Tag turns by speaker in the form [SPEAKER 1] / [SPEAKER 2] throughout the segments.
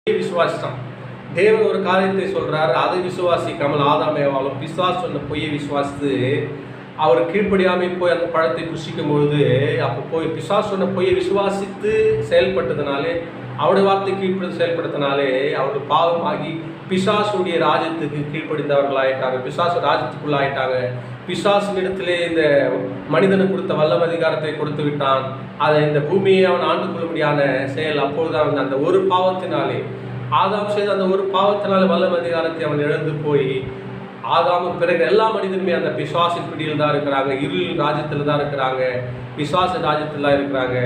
[SPEAKER 1] விசுவாசம். தேவன் ஒரு காரியத்தை சொல்றார், அதை விசுவாசிக்காமல் ஆதாம் ஏவாளும் பிசாசு சொன்ன பொய்யை விசுவாசித்து அவர் கீழ்ப்படியாமை போய் அந்த பழத்தை புசிக்கும் பொழுது, அப்போ போய் பிசாசு சொன்ன பொய்யை விசுவாசித்து செயல்பட்டதுனாலே, அவருடைய வார்த்தை கீழ்ப்படி செயல்படுத்தினாலே அவர்கள் பாவமாகி பிசாசுடைய ராஜ்யத்துக்கு கீழ்ப்படிந்தவர்களாயிட்டாங்க. பிசாசு ராஜ்யத்துக்குள்ளாயிட்டாங்க. பிசாசினிடத்திலே இந்த மனிதனுக்கு கொடுத்த வல்லம் அதிகாரத்தை கொடுத்து விட்டான். அதை இந்த பூமியை அவன் ஆண்டு கொள்ளும்படியான செயல் அப்பொழுது அந்த ஒரு பாவத்தினாலே, ஆதாம் செய்த அந்த ஒரு பாவத்தினாலே வல்லம் அதிகாரத்தை அவன் இழந்து போய், ஆதாமுக்கு பிறகு எல்லா மனிதனுமே அந்த பிசாசின் பிடியில் தான் இருக்கிறாங்க, இருளின் ராஜ்யத்தில் தான் இருக்கிறாங்க, பிசாசு ராஜ்யத்தில் தான் இருக்கிறாங்க.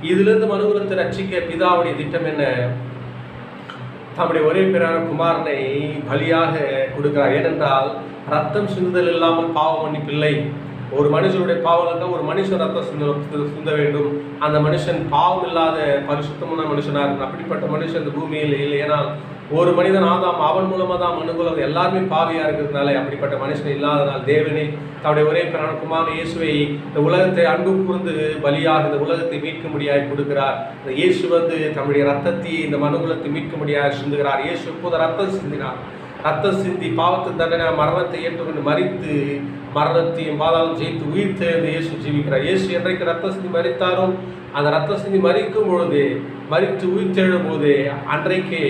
[SPEAKER 1] இதிலிருந்து மனுகுலத்தை ரட்சிக்க பிதாவுடைய திட்டம் என்ன? தம்முடைய ஒரே பேரான குமாரனை பலியாக கொடுக்கிறார். ஏனென்றால் ரத்தம் சிந்துதல் இல்லாமல் பாவ மன்னிப்பில்லை. ஒரு மனுஷனுடைய பாவங்களுக்கு ஒரு மனுஷன் ரத்தம் சிந்த வேண்டும். அந்த மனுஷன் பாவம் இல்லாத பரிசுத்தமான மனுஷனாக இருக்கணும். அப்படிப்பட்ட மனுஷன் இந்த பூமியில் இல்லை. ஏன்னால் ஒரு மனிதன் ஆதாம், அவன் மூலமாக தான் மனுகுலம் எல்லாருமே பாவியாக இருக்கிறதுனால, அப்படிப்பட்ட மனுஷன் இல்லாதனால் தேவனை தன்னுடைய ஒரே பிரான குமாரன் இயேசுவை இந்த உலகத்தை அன்பு கூர்ந்து பலியாக இந்த உலகத்தை மீட்க முடியாது கொடுக்கிறார். இந்த இயேசு தம்முடைய ரத்தத்தை இந்த மனுகுலத்தை மீட்க முடியாது சிந்துகிறார். இயேசு இப்போது ரத்தம் சிந்தினார். ரத்தம் சிந்தி பாவத்தின் தண்டனை மரணத்தை ஏற்றுக்கொண்டு மரித்து, மரணத்தையும் பாதாளம் ஜெயித்து உயிர் தேர்ந்து இயேசு ஜீவிக்கிறார். இயேசு என்றைக்கு ரத்தம் சிந்தி மரித்தாரோ, அந்த ரத்தம் சிந்தி மறிக்கும் பொழுது, மறித்து உயிர் தேடும் போது, அன்றைக்கே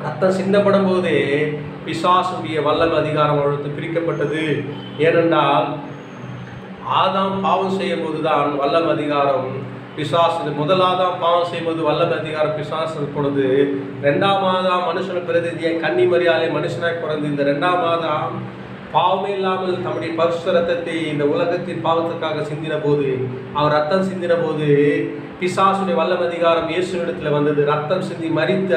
[SPEAKER 1] ரத்தம் சிந்தப்படும் போதே பிசாசுடைய வல்லம் அதிகாரம் அவர்களுக்கு பிரிக்கப்பட்டது. ஏனென்றால் ஆதாம் பாவம் செய்யும் போதுதான் வல்லம் அதிகாரம் பிசாசு, முதலாதாம் பாவம் செய்யும்போது வல்லம் அதிகாரம் பிசாசு பொழுது, ரெண்டாம் ஆதாம் மனுஷனை பிரதிநிதியை கன்னி மரியாதை மனுஷனாய் பிறந்து, இந்த ரெண்டாம் ஆதாம் பாவமே இல்லாமல் தம்முடைய பரிசுத்த ரத்தத்தை இந்த உலகத்தின் பாவத்திற்காக சிந்தின போது, அவர் ரத்தம் சிந்தின போது பிசாசுடைய வல்லம் அதிகாரம் இயேசுவிடத்தில் வந்தது. ரத்தம் சிந்தி மரித்து